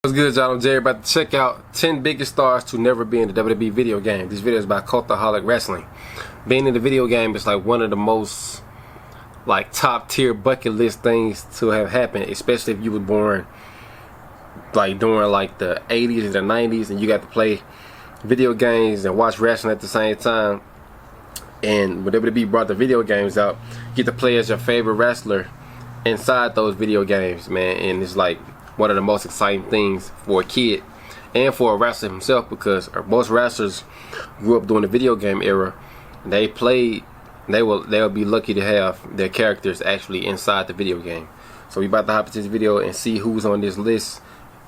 What's good, y'all? I'm Jerry. About to check out 10 biggest stars to never be in the WWE video game. This video is by Cultaholic Wrestling. Being in the video game is like one of the most top tier bucket list things to have happened, especially if you were born like during like the 80s and the 90s and you got to play video games and watch wrestling at the same time. And when WWE brought the video games out, you get to play as your favorite wrestler inside those video games, man. And it's like one of the most exciting things for a kid and for a wrestler himself, because most wrestlers grew up during the video game era. They will be lucky to have their characters actually inside the video game. So we about to hop into this video and see who's on this list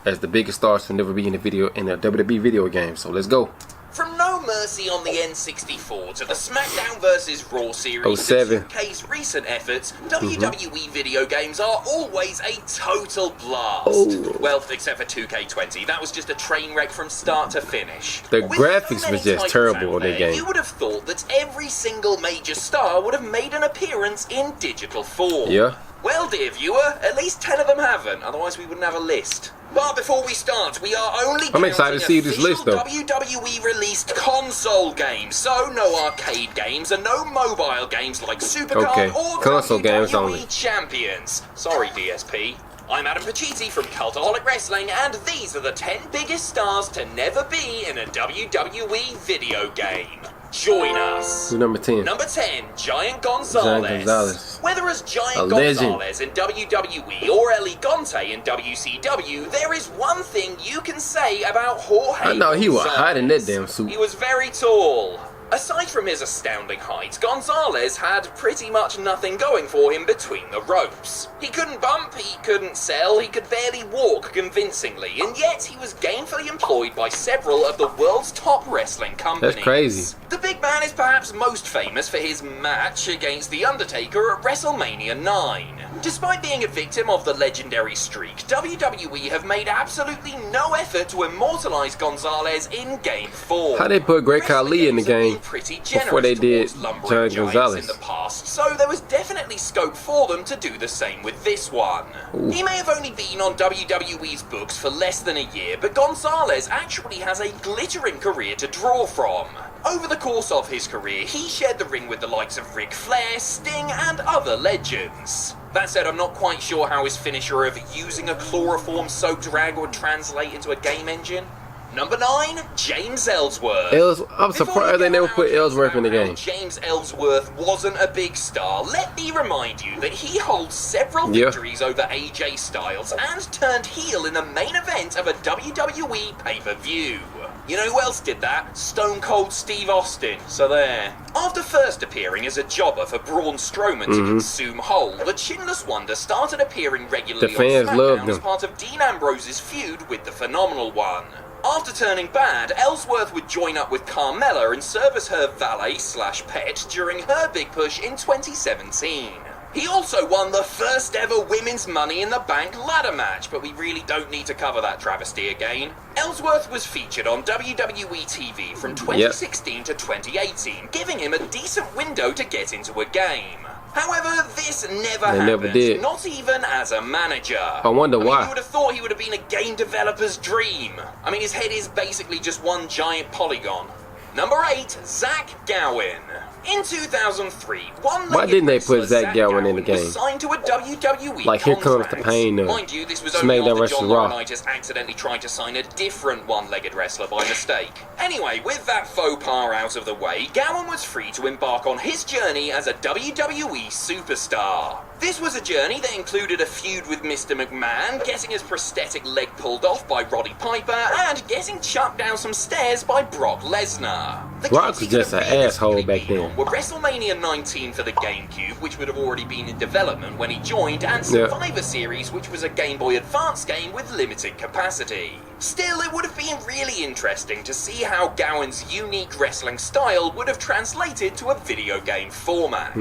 as the biggest stars to never be in the WWE video game. So let's go. From No Mercy on the N64 to the SmackDown vs. Raw series, 07. to UK's recent efforts, WWE video games are always a total blast. Well, except for 2K20, that was just a train wreck from start to finish. The graphics was just terrible on that game. You would have thought that every single major star would have made an appearance in digital form. Yeah. Well, dear viewer, at least 10 of them haven't, otherwise we wouldn't have a list. But before we start, we are only I'm excited to see this list, though. WWE released console games, so no arcade games and no mobile games like Supercard or console WWE games only. Champions. Sorry, DSP. I'm Adam Pacitti from Cultaholic Wrestling, and these are the 10 biggest stars to never be in a WWE video game. Join us. Who's number 10? Number 10, Giant Gonzalez. Whether as Giant Gonzalez in WWE or El Gigante in WCW, there is one thing you can say about Jorge I know he was Gonzalez. hot in that damn suit. He was very tall. Aside from his astounding height, Gonzalez had pretty much nothing going for him between the ropes. He couldn't bump, he couldn't sell, he could barely walk convincingly, and yet he was gainfully employed by several of the world's top wrestling companies. That's crazy. The big man is perhaps most famous for his match against The Undertaker at WrestleMania 9. Despite being a victim of the legendary streak, WWE have made absolutely no effort to immortalize Gonzalez in game form. How they put Great Khali in the game before they did Giant Gonzalez? In the past, so there was definitely scope for them to do the same with this one. Ooh. He may have only been on WWE's books for less than a year, but Gonzalez actually has a glittering career to draw from. Over the course of his career, he shared the ring with the likes of Ric Flair, Sting, and other legends. That said, I'm not quite sure how his finisher of using a chloroform-soaked rag would translate into a game engine. Number 9, James Ellsworth. I'm surprised they never put Ellsworth in the game. James Ellsworth wasn't a big star. Let me remind you that he holds several victories over AJ Styles and turned heel in the main event of a WWE pay-per-view. You know who else did that? Stone Cold Steve Austin. So there. After first appearing as a jobber for Braun Strowman to consume whole, the Chinless Wonder started appearing regularly on SmackDown as part of Dean Ambrose's feud with the Phenomenal One. After turning bad, Ellsworth would join up with Carmella and serve as her valet/pet during her big push in 2017. He also won the first ever Women's Money in the Bank ladder match, but we really don't need to cover that travesty again. Ellsworth was featured on WWE TV from 2016 to 2018, giving him a decent window to get into a game. However, this never happened, not even as a manager. I wonder why. You would have thought he would have been a game developer's dream. I mean, his head is basically just one giant polygon. Number 8, Zach Gowen. In 2003, why didn't they put Zach Gowen in the game? Was signed to a WWE like, here comes the pain of Mind you, this was only after John Laurinaitis accidentally tried to sign a different one-legged wrestler by mistake. Anyway, with that faux pas out of the way, Gowen was free to embark on his journey as a WWE superstar. This was a journey that included a feud with Mr. McMahon, getting his prosthetic leg pulled off by Roddy Piper, and getting chucked down some stairs by Brock Lesnar. Brock was just an asshole back then. Were WrestleMania 19 for the GameCube, which would have already been in development when he joined, and Survivor Series, which was a Game Boy Advance game with limited capacity. Still, it would have been really interesting to see how Gowen's unique wrestling style would have translated to a video game format.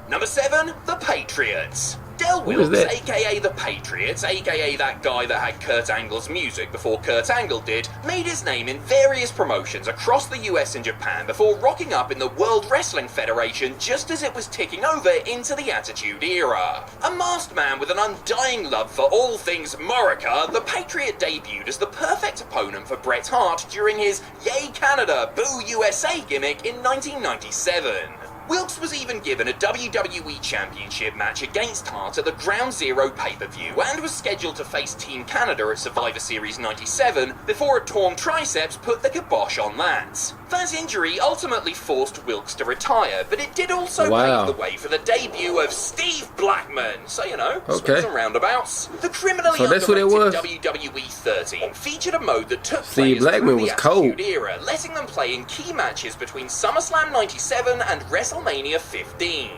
Number 7, The Patriots. Del Who is Wilkes, that? aka the Patriot, aka that guy that had Kurt Angle's music before Kurt Angle did, made his name in various promotions across the US and Japan before rocking up in the World Wrestling Federation just as it was ticking over into the Attitude Era. A masked man with an undying love for all things Morica, the Patriot debuted as the perfect opponent for Bret Hart during his Yay Canada, Boo USA gimmick in 1997. Wilkes was even given a WWE Championship match against Hart at the Ground Zero pay-per-view and was scheduled to face Team Canada at Survivor Series 97 before a torn triceps put the kibosh on that. That injury ultimately forced Wilkes to retire, but it did also pave the way for the debut of Steve Blackman. So, you know, swings and roundabouts. The criminally underrated WWE 13 featured a mode that took players through the Attitude Era, letting them play in key matches between SummerSlam 97 and WrestleMania 15.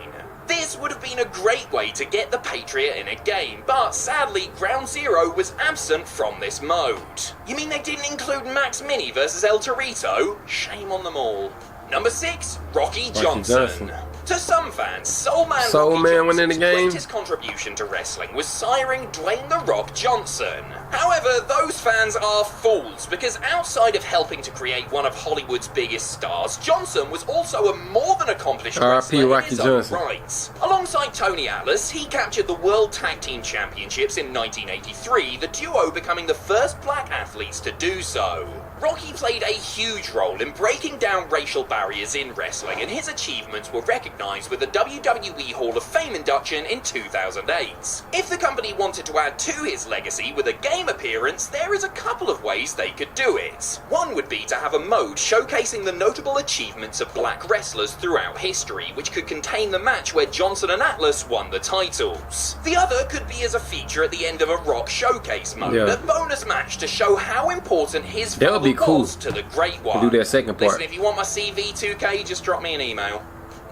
This would have been a great way to get the Patriot in a game, but sadly Ground Zero was absent from this mode. You mean they didn't include Max Mini versus El Torito? Shame on them all. Number 6, Rocky Johnson. To some fans, Soul Man Johnson's greatest contribution to wrestling was siring Dwayne "The Rock" Johnson. However, those fans are fools, because outside of helping to create one of Hollywood's biggest stars, Johnson was also a more than accomplished wrestler in his own right. Alongside Tony Atlas, he captured the World Tag Team Championships in 1983, the duo becoming the first black athletes to do so. Rocky played a huge role in breaking down racial barriers in wrestling, and his achievements were recognized with the WWE Hall of Fame induction in 2008. If the company wanted to add to his legacy with a game appearance, there is a couple of ways they could do it. One would be to have a mode showcasing the notable achievements of black wrestlers throughout history, which could contain the match where Johnson and Atlas won the titles. The other could be as a feature at the end of a Rock Showcase mode, a bonus match to show how important his father was to the Great One. Do that second part. Listen, if you want my CV2K, just drop me an email.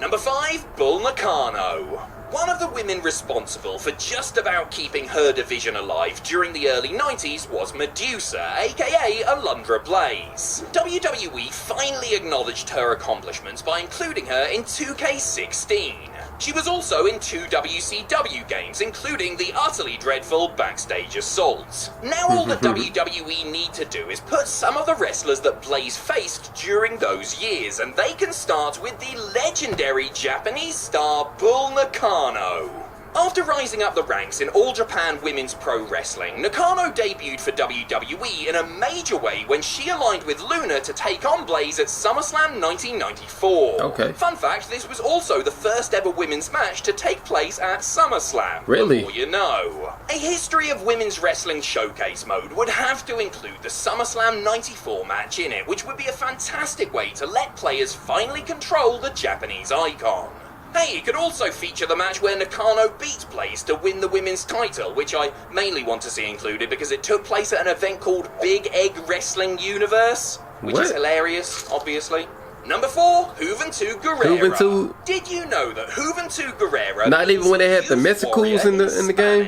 Number 5, Bull Nakano. One of the women responsible for just about keeping her division alive during the early 90s was Medusa, aka Alundra Blaze. WWE finally acknowledged her accomplishments by including her in 2K16. She was also in 2 WCW games, including the utterly dreadful Backstage Assault. Now all the WWE need to do is put some of the wrestlers that Blaze faced during those years, and they can start with the legendary Japanese star Bull Nakano. After rising up the ranks in All Japan Women's Pro Wrestling, Nakano debuted for WWE in a major way when she aligned with Luna to take on Blaze at SummerSlam 1994. Fun fact, this was also the first ever women's match to take place at SummerSlam. Really? Before you know. A history of women's wrestling showcase mode would have to include the SummerSlam 94 match in it, which would be a fantastic way to let players finally control the Japanese icon. Hey, it could also feature the match where Nakano beat Blaze to win the women's title, which I mainly want to see included because it took place at an event called Big Egg Wrestling Universe, which is hilarious, obviously. Number 4, Juventud Guerrera. Did you know that Juventud Guerrera not even when they had the Mexicals in the game?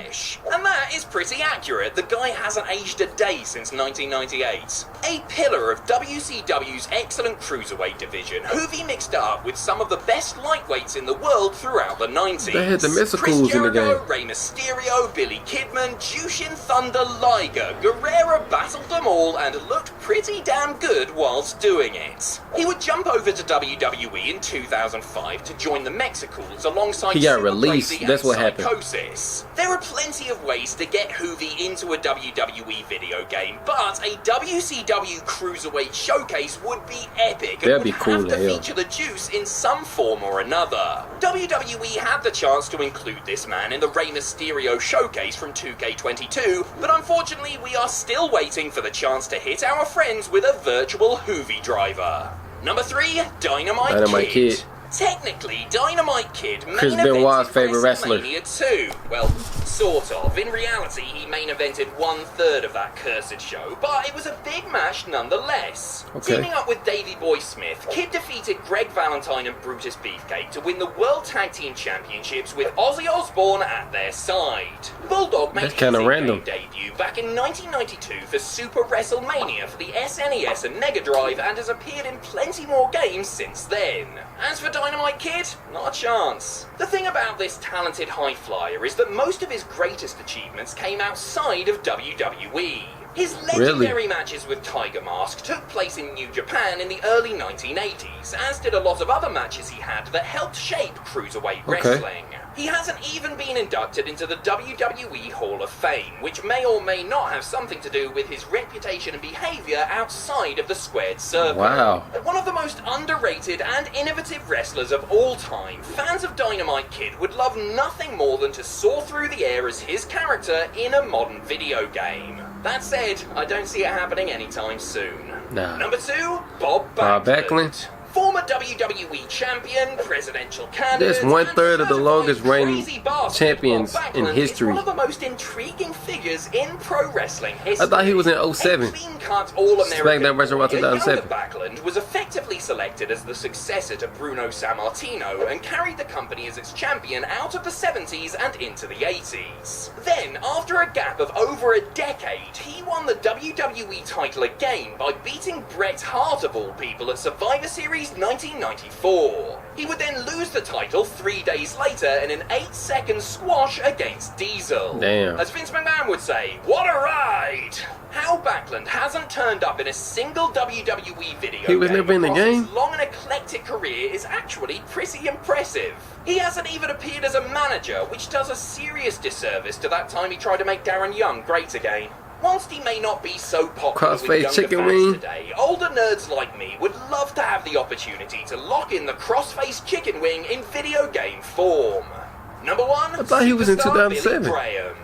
And that is pretty accurate. The guy hasn't aged a day since 1998. A pillar of WCW's excellent cruiserweight division, Juvi mixed up with some of the best lightweights in the world throughout the 90s. They had the Mexicals in the game. Rey Mysterio, Billy Kidman, Jushin Thunder Liger. Guerrera battled them all and looked pretty damn good whilst doing it. He would jump over to WWE in 2005 to join the Mexicals alongside he got released. That's what happened. Psychosis. There are plenty of ways to get Juvi into a WWE video game, but a WCW Cruiserweight showcase would be epic and would have to feature the Juice in some form or another. WWE had the chance to include this man in the Rey Mysterio showcase from 2K22, but unfortunately we are still waiting for the chance to hit our friends with a virtual Juvi driver. Number 3, Dynamite Kid. Technically, Dynamite Kid main evented WrestleMania 2. Well, Sort of. In reality, he main evented 1/3 of that cursed show, but it was a big match nonetheless. Okay. Teaming up with Davey Boy Smith, Kid defeated Greg Valentine and Brutus Beefcake to win the World Tag Team Championships with Ozzy Osbourne at their side. Bulldog made his in-game debut back in 1992 for Super WrestleMania for the SNES and Mega Drive, and has appeared in plenty more games since then. As for Dynamite Kid, not a chance. The thing about this talented high flyer is that most of his greatest achievements came outside of WWE. His legendary matches with Tiger Mask took place in New Japan in the early 1980s, as did a lot of other matches he had that helped shape cruiserweight wrestling. He hasn't even been inducted into the WWE Hall of Fame, which may or may not have something to do with his reputation and behaviour outside of the squared circle. Wow. One of the most underrated and innovative wrestlers of all time, fans of Dynamite Kid would love nothing more than to soar through the air as his character in a modern video game. That said, I don't see it happening anytime soon. Nah. Number 2, Bob Backlund. Former WWE champion, presidential candidate, That's 1/3 of the longest reigning champions in history. One of the most intriguing figures in pro wrestling history. I thought he was in 07. Clean-cut All-American SmackDown Wrestling 2007. Backlund was effectively selected as the successor to Bruno Sammartino and carried the company as its champion out of the 70s and into the 80s. Then, after a gap of over a decade, he won the WWE title again by beating Bret Hart of all people at Survivor Series 1994. He would then lose the title 3 days later in an 8-second squash against Diesel. Damn. As Vince McMahon would say, what a ride! How Backlund hasn't turned up in a single WWE video he was never in the game? his long and eclectic career is actually pretty impressive. He hasn't even appeared as a manager, which does a serious disservice to that time he tried to make Darren Young great again. Whilst he may not be so popular with younger chicken fans wing today, older nerds like me would love to have the opportunity to lock in the crossface chicken wing in video game form. Number 1, I thought he was in 2007. Billy Graham.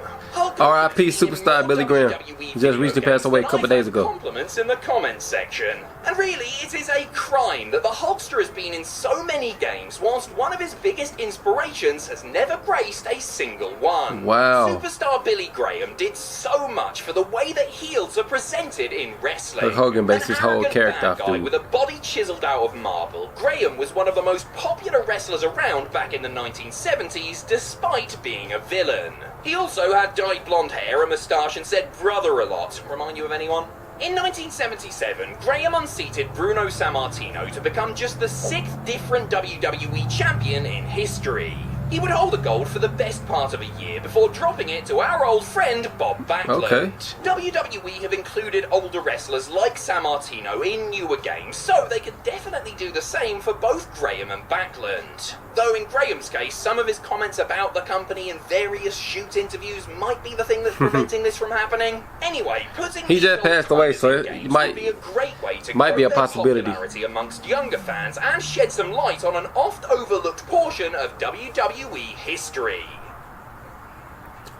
R.I.P. superstar Billy Graham. He just recently passed away a couple days ago. Compliments in the comments section. And really, it is a crime that the Hulkster has been in so many games, whilst one of his biggest inspirations has never graced a single one. Wow. Superstar Billy Graham did so much for the way that heels are presented in wrestling. Hulk Hogan based his whole character off, dude. With a body chiseled out of marble, Graham was one of the most popular wrestlers around back in the 1970s, despite being a villain. He also had dyed blonde hair, a moustache, and said brother a lot. Remind you of anyone? In 1977, Graham unseated Bruno Sammartino to become just the 6th different WWE champion in history. He would hold the gold for the best part of a year before dropping it to our old friend Bob Backlund. Okay. WWE have included older wrestlers like Sammartino in newer games, so they could definitely do the same for both Graham and Backlund. Though in Graham's case, some of his comments about the company in various shoot interviews might be the thing that's preventing this from happening. Anyway, putting he just passed away, so it might be a great way to be a grow possibility their popularity amongst younger fans and shed some light on an oft overlooked portion of WWE history.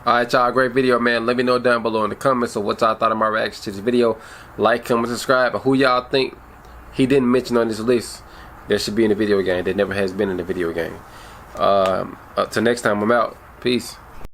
Alright, y'all, great video, man. Let me know down below in the comments of what y'all thought of my reaction to this video. Like, comment, subscribe, and who y'all think he didn't mention on this list that should be in the video game that never has been in the video game. Till next time, I'm out. Peace.